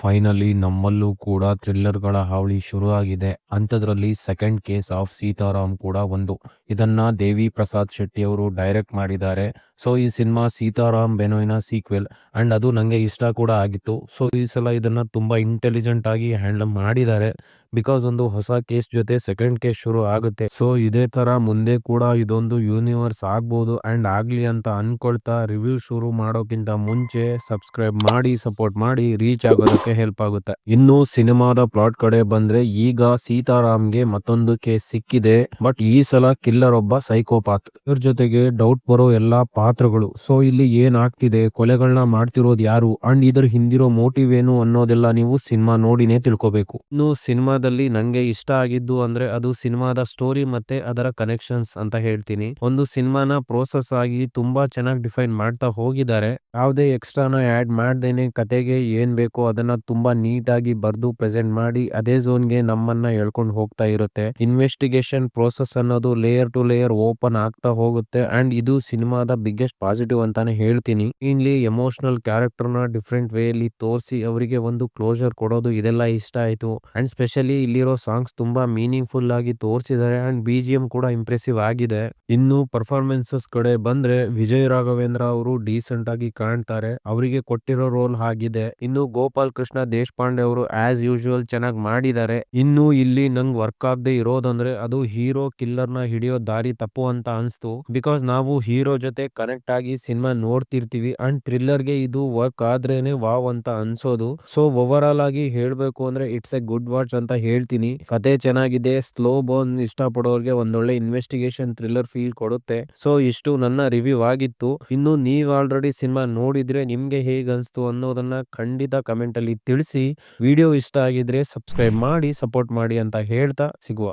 Finally ನಮ್ಮಲ್ಲೂ ಕೂಡ ಥ್ರಿಲ್ಲರ್‌ಗಳ ಹಾವಳಿ ಶುರುವಾಗಿದೆ. ಅಂಥದ್ರಲ್ಲಿ ಸೆಕೆಂಡ್ ಕೇಸ್ ಆಫ್ ಸೀತಾರಾಮ್ ಕೂಡ ಒಂದು. ಇದನ್ನ ದೇವಿ ಪ್ರಸಾದ್ ಶೆಟ್ಟಿ ಅವರು ಡೈರೆಕ್ಟ್ ಮಾಡಿದ್ದಾರೆ. ಸೊ ಈ ಸಿನಿಮಾ ಸೀತಾರಾಮ್ ಬೆನೋಯ್‌ನ ಸೀಕ್ವೆಲ್ ಅಂಡ್ ಅದು ನಂಗೆ ಇಷ್ಟ ಕೂಡ ಆಗಿತ್ತು. ಸೊ ಈ ಸಲ ಇದನ್ನ ತುಂಬಾ ಇಂಟೆಲಿಜೆಂಟ್ ಆಗಿ ಹ್ಯಾಂಡಲ್ ಮಾಡಿದ್ದಾರೆ. ಬಿಕಾಸ್ ಒಂದು ಹೊಸ ಕೇಸ್ ಜೊತೆ ಸೆಕೆಂಡ್ ಕೇಸ್ ಶುರು ಆಗುತ್ತೆ. ಸೊ ಇದೇ ತರ ಮುಂದೆ ಕೂಡ ಇದೊಂದು ಯೂನಿವರ್ಸ್ ಆಗ್ಬೋದು ಅಂಡ್ ಆಗ್ಲಿ ಅಂತ ಅನ್ಕೊಳ್ತಾ ರಿವ್ಯೂ ಶುರು ಮಾಡೋಕ್ಕಿಂತ ಮುಂಚೆ ಸಬ್ಸ್ಕ್ರೈಬ್ ಮಾಡಿ, ಸಪೋರ್ಟ್ ಮಾಡಿ, ರೀಚ್ ಆಗೋದಕ್ಕೆ ಹೆಲ್ಪ್ ಆಗುತ್ತೆ. ಇನ್ನು ಸಿನಿಮಾದ ಪ್ಲಾಟ್ ಕಡೆ ಬಂದ್ರೆ ಈಗ ಸೀತಾರಾಮ್ಗೆ ಮತ್ತೊಂದು ಕೇಸ್ ಸಿಕ್ಕಿದೆ. ಬಟ್ ಈ ಸಲ ಕಿಲ್ಲರ್ ಒಬ್ಬ ಸೈಕೋಪಾತ್. ಇದ್ರ ಜೊತೆಗೆ ಡೌಟ್ ಬರೋ ಎಲ್ಲಾ ಪಾತ್ರಗಳು. ಸೊ ಇಲ್ಲಿ ಏನ್ ಆಗ್ತಿದೆ, ಕೊಲೆಗಳನ್ನ ಮಾಡ್ತಿರೋದು ಯಾರು ಅಂಡ್ ಇದ್ರ ಹಿಂದಿರೋ ಮೋಟಿವ್ ಏನು ಅನ್ನೋದೆಲ್ಲ ನೀವು ಸಿನಿಮಾ ನೋಡಿನೇ ತಿಳ್ಕೊಬೇಕು. ಇನ್ನು ಸಿನಿಮಾದಲ್ಲಿ ನಂಗೆ ಇಷ್ಟ ಆಗಿದ್ದು ಅಂದ್ರೆ ಅದು ಸಿನಿಮಾದ ಸ್ಟೋರಿ ಮತ್ತೆ ಅದರ ಕನೆಕ್ಷನ್ಸ್ ಅಂತ ಹೇಳ್ತೀನಿ. ಒಂದು ಸಿನಿಮಾನ ಪ್ರೋಸೆಸ್ ಆಗಿ ತುಂಬಾ ಚೆನ್ನಾಗಿ ಡಿಫೈನ್ ಮಾಡ್ತಾ ಹೋಗಿದ್ದಾರೆ. ಯಾವುದೇ ಎಕ್ಸ್ಟ್ರಾನ ಆಡ್ ಮಾಡ್ದೇನೆ ಕತೆಗೆ ಏನ್ ಬೇಕೋ ಅದನ್ನ ತುಂಬಾ ನೀಟ್ ಆಗಿ ಬರ್ದು ಪ್ರೆಸೆಂಟ್ ಮಾಡಿ ಅದೇ ಝೋನ್ಗೆ ನಮ್ಮನ್ನ ಎಳ್ಕೊಂಡು ಹೋಗ್ತಾ ಇರುತ್ತೆ. ಇನ್ವೆಸ್ಟಿಗೇಷನ್ ಪ್ರೋಸೆಸ್ ಅನ್ನೋದು ಲೇಯರ್ ಟು ಲೇಯರ್ ಓಪನ್ ಆಗ್ತಾ ಹೋಗುತ್ತೆ ಅಂಡ್ ಇದು ಸಿನಿಮಾದ ಬಿಗ್ಗೆಸ್ಟ್ ಪಾಸಿಟಿವ್ ಅಂತಾನೆ ಹೇಳ್ತೀನಿ. ಇಲ್ಲಿ ಎಮೋಷನಲ್ ಕ್ಯಾರೆಕ್ಟರ್ ನ ಡಿಫ್ರೆಂಟ್ ವೇ ಅಲ್ಲಿ ತೋರಿಸಿ ಅವರಿಗೆ ಒಂದು ಕ್ಲೋಜರ್ ಕೊಡೋದು ಇದೆಲ್ಲ ಇಷ್ಟ ಆಯ್ತು. ಅಂಡ್ ಸ್ಪೆಷಲಿ ಇಲ್ಲಿರೋ ಸಾಂಗ್ಸ್ ತುಂಬಾ ಮೀನಿಂಗ್ಫುಲ್ ಆಗಿ ತೋರಿಸಿದ್ದಾರೆ ಅಂಡ್ BGM ಕೂಡ ಇಂಪ್ರೆಸಿವ್ ಆಗಿದೆ. ಇನ್ನು ಪರ್ಫಾರ್ಮೆನ್ಸಸ್ ಕಡೆ ಬಂದ್ರೆ ವಿಜಯ್ ರಾಘವೇಂದ್ರ ಅವರು ಡೀಸೆಂಟ್ ಆಗಿ ಕಾಣ್ತಾರೆ. ಅವರಿಗೆ ಕೊಟ್ಟಿರೋ ರೋಲ್ ಆಗಿದೆ. ಇನ್ನು ಗೋಪಾಲ್ ಕೃಷ್ಣ ದೇಶಪಾಂಡೆ ಅವರು ಆಸ್ ಯೂಶುವಲ್ ಚೆನ್ನಾಗಿ ಮಾಡಿದ್ದಾರೆ. ಇನ್ನು ಇಲ್ಲಿ ನಂಗೆ ವರ್ಕ್ ಆಗದೆ ಇರೋದಂದ್ರೆ ಅದು ಹೀರೋ ಕಿಲ್ಲರ್ ನ ಹಿಡಿಯೋ ದಾರಿ ತಪ್ಪು ಅಂತ ಅನ್ಸ್ತು. ಬಿಕಾಸ್ ನಾವು ಹೀರೋ ಜೊತೆ ಕನೆಕ್ಟ್ ಆಗಿ ಸಿನಿಮಾ ನೋಡ್ತಿರ್ತೀವಿ ಅಂಡ್ ಥ್ರಿಲ್ಲರ್ ಗೆ ಇದು ವರ್ಕ್ ಆದ್ರೇನೆ ವಾವ್ ಅಂತ ಅನ್ಸೋದು. ಸೊ ಓವರ್ ಆಲ್ ಆಗಿ ಹೇಳ್ಬೇಕು ಅಂದ್ರೆ ಇಟ್ಸ್ ಎ ಗುಡ್ ವಾಚ್ ಅಂತ ಹೇಳ್ತೀನಿ. ಕತೆ ಚೆನ್ನಾಗಿದೆ, ಸ್ಲೋ ಬೋನ್ ಇಷ್ಟ ಪಡೋರ್ಗೆ ಒಂದೊಳ್ಳೆ ಇನ್ವೆಸ್ಟಿಗೇಷನ್ ಥ್ರಿಲ್ಲರ್ ಫೀಲ್ ಕೊಡುತ್ತೆ. ಸೊ ಇಷ್ಟು ನನ್ನ ರಿವ್ಯೂ ಆಗಿತ್ತು. ಇನ್ನು ನೀವ್ ಆಲ್ರೆಡಿ ಸಿನಿಮಾ ನೋಡಿದ್ರೆ ನಿಮ್ಗೆ ಹೇಗ್ ಅನ್ಸ್ತು ಅನ್ನೋದನ್ನ ಖಂಡಿತ ಕಮೆಂಟ್ ಅಲ್ಲಿ ತಿಳಿಸಿ. ವಿಡಿಯೋ ಇಷ್ಟ ಆಗಿದ್ರೆ ಸಬ್ಸ್ಕ್ರೈಬ್ ಮಾಡಿ, ಸಪೋರ್ಟ್ ಮಾಡಿ ಅಂತ ಹೇಳ್ತಾ ಸಿಗುವ.